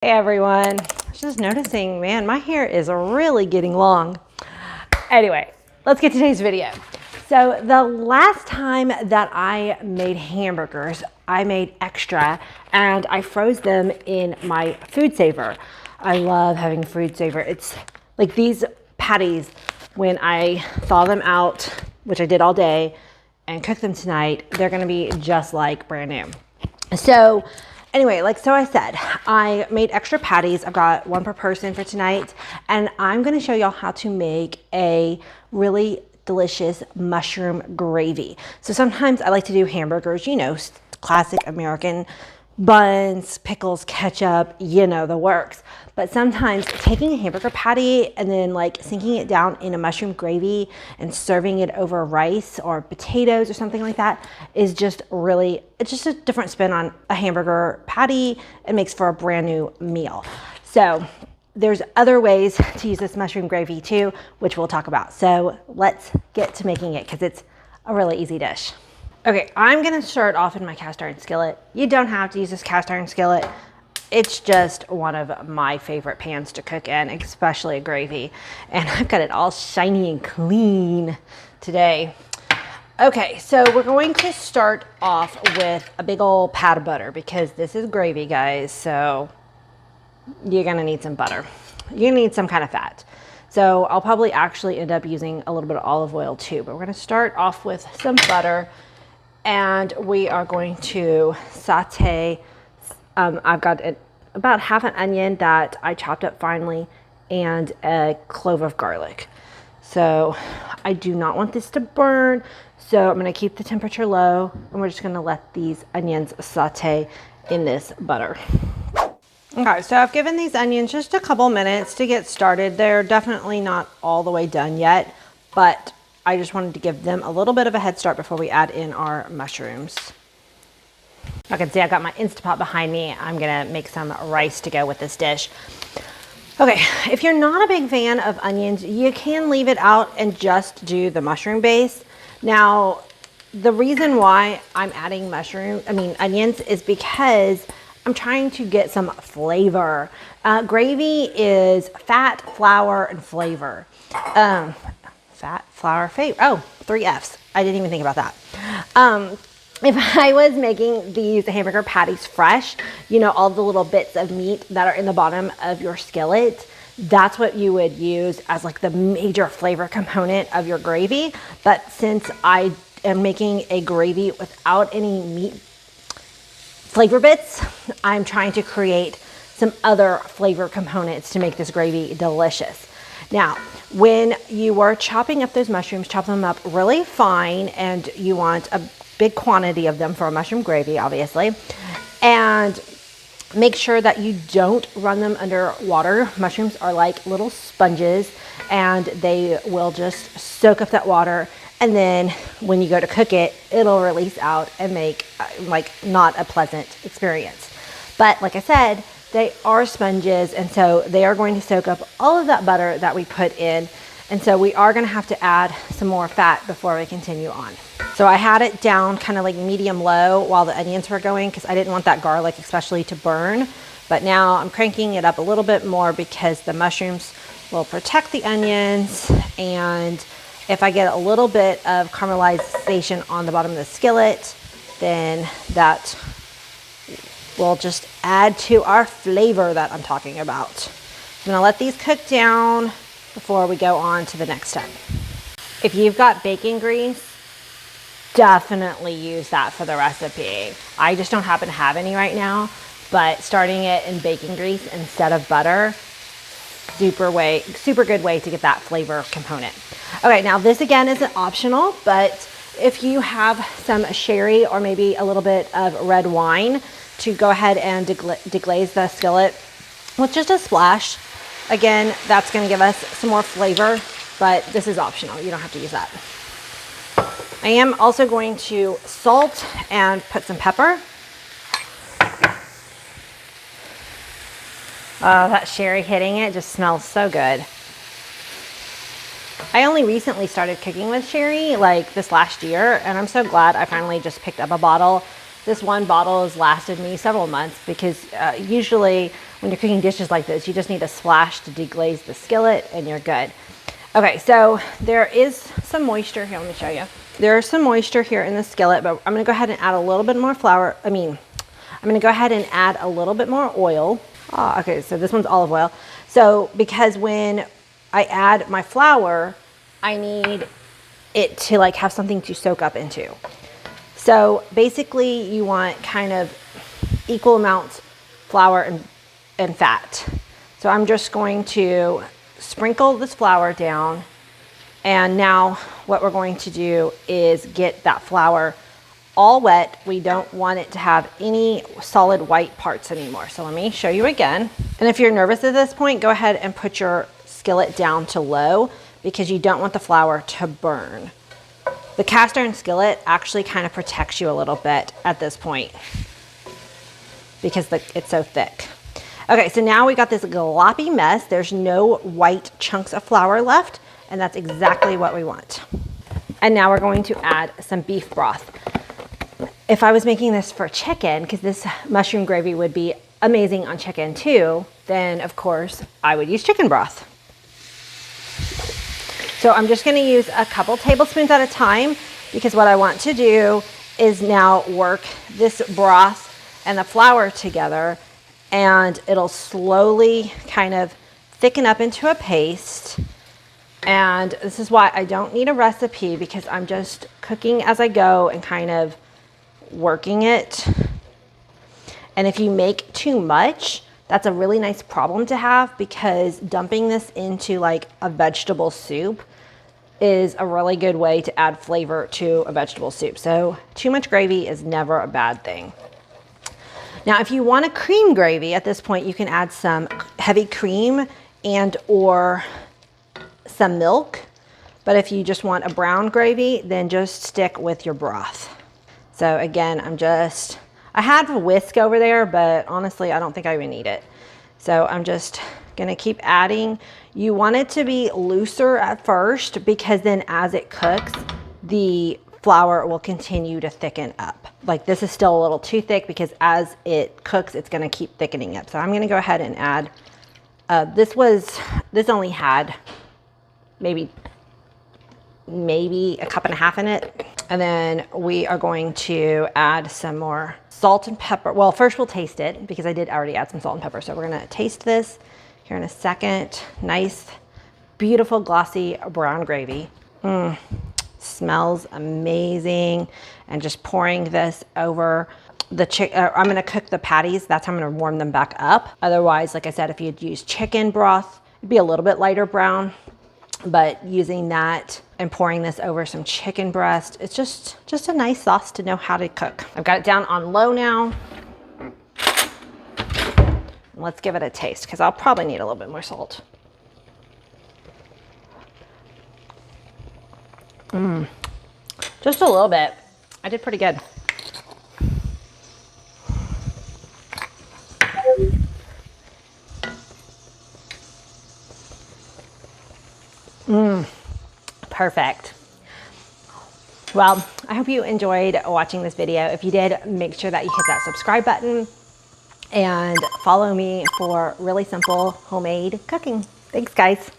Hey everyone, I was just noticing, man, my hair is really getting long. Anyway, let's get to today's video. So the last time that I made hamburgers, I made extra and I froze them in my food saver. I love having food saver. It's like these patties, when I thaw them out, which I did all day, and cook them tonight, they're gonna be just like brand new. So anyway, so I said, I made extra patties. I've got one per person for tonight, and I'm gonna show y'all how to make a really delicious mushroom gravy. So sometimes I like to do hamburgers, you know, classic American buns, pickles, ketchup, you know, the works. But sometimes taking a hamburger patty and then sinking it down in a mushroom gravy and serving it over rice or potatoes or something like that is just really, it's just a different spin on a hamburger patty. It makes for a brand new meal. So there's other ways to use this mushroom gravy too, which we'll talk about. So let's get to making it because it's a really easy dish. Okay, I'm gonna start off in my cast iron skillet. You don't have to use this cast iron skillet. It's just one of my favorite pans to cook in, especially a gravy. And I've got it all shiny and clean today. Okay, so we're going to start off with a big old pat of butter because this is gravy, guys. So you're gonna need some butter. You're gonna need some kind of fat. So I'll probably actually end up using a little bit of olive oil too, but we're gonna start off with some butter and we are going to saute. I've got about half an onion that I chopped up finely and a clove of garlic. So I do not want this to burn. So I'm gonna keep the temperature low and we're just gonna let these onions saute in this butter. Okay, so I've given these onions just a couple minutes to get started. They're definitely not all the way done yet, but I just wanted to give them a little bit of a head start before we add in our mushrooms. I can see I got my Instapot behind me. I'm gonna make some rice to go with this dish. Okay, if you're not a big fan of onions, you can leave it out and just do the mushroom base. Now, the reason why I'm adding onions is because I'm trying to get some flavor. Gravy is fat, flour, and flavor. Fat, flour, flavor. Oh, 3 F's. I didn't even think about that. If I was making these hamburger patties fresh, you know, all the little bits of meat that are in the bottom of your skillet, that's what you would use as the major flavor component of your gravy. But since I am making a gravy without any meat flavor bits, I'm trying to create some other flavor components to make this gravy delicious. Now, when you are chopping up those mushrooms, chop them up really fine, and you want a big quantity of them for a mushroom gravy, obviously. And make sure that you don't run them under water. Mushrooms are like little sponges and they will just soak up that water. And then when you go to cook it, it'll release out and make not a pleasant experience. But like I said, they are sponges, and so they are going to soak up all of that butter that we put in. And so we are gonna have to add some more fat before we continue on. So I had it down kind of medium low while the onions were going because I didn't want that garlic especially to burn. But now I'm cranking it up a little bit more because the mushrooms will protect the onions, and if I get a little bit of caramelization on the bottom of the skillet, then that will just add to our flavor that I'm talking about. I'm gonna let these cook down before we go on to the next step. If you've got bacon grease, definitely use that for the recipe. I just don't happen to have any right now, but starting it in bacon grease instead of butter, super good way to get that flavor component. Okay, now this again is optional, but if you have some sherry or maybe a little bit of red wine, to go ahead and deglaze the skillet with just a splash. Again, that's gonna give us some more flavor, but this is optional. You don't have to use that. I am also going to salt and put some pepper. Oh, that sherry hitting it just smells so good. I only recently started cooking with sherry this last year, and I'm so glad I finally just picked up a bottle. This one bottle has lasted me several months because usually when you're cooking dishes like this, you just need a splash to deglaze the skillet and you're good. Okay, so there is some moisture here. Let me show you. There's some moisture here in the skillet, but I'm gonna go ahead and add a little bit more flour. I'm gonna go ahead and add a little bit more oil. Oh, okay, so this one's olive oil. So because when I add my flour, I need it to like have something to soak up into. So basically you want kind of equal amounts flour and fat. So I'm just going to sprinkle this flour down, and now what we're going to do is get that flour all wet. We don't want it to have any solid white parts anymore. So let me show you again. And if you're nervous at this point, go ahead and put your skillet down to low because you don't want the flour to burn. The cast iron skillet actually kind of protects you a little bit at this point because it's so thick. Okay, so now we got this gloppy mess. There's no white chunks of flour left, and that's exactly what we want. And now we're going to add some beef broth. If I was making this for chicken, because this mushroom gravy would be amazing on chicken too, then of course I would use chicken broth. So I'm just gonna use a couple tablespoons at a time because what I want to do is now work this broth and the flour together, and it'll slowly kind of thicken up into a paste. And this is why I don't need a recipe, because I'm just cooking as I go and kind of working it. And if you make too much, that's a really nice problem to have, because dumping this into like a vegetable soup is a really good way to add flavor to a vegetable soup. So too much gravy is never a bad thing. Now, if you want a cream gravy at this point, you can add some heavy cream and or some milk. But if you just want a brown gravy, then just stick with your broth. So again, I had a whisk over there, but honestly, I don't think I even need it. So I'm just gonna keep adding. You want it to be looser at first, because then as it cooks, the flour will continue to thicken up. Like this is still a little too thick, because as it cooks, it's gonna keep thickening up. So I'm gonna go ahead and add, this only had maybe a cup and a half in it. And then we are going to add some more salt and pepper. Well, first we'll taste it, because I did already add some salt and pepper. So we're gonna taste this here in a second. Nice, beautiful, glossy brown gravy. Smells amazing. And just pouring this over the chicken. I'm gonna cook the patties. That's how I'm gonna warm them back up. Otherwise, like I said, if you'd use chicken broth, it'd be a little bit lighter brown. But using that and pouring this over some chicken breast, it's just a nice sauce to know how to cook. I've got it down on low now. Let's give it a taste, because I'll probably need a little bit more salt. Just a little bit. I did pretty good. Perfect. Well, I hope you enjoyed watching this video. If you did, make sure that you hit that subscribe button and follow me for really simple homemade cooking. Thanks, guys.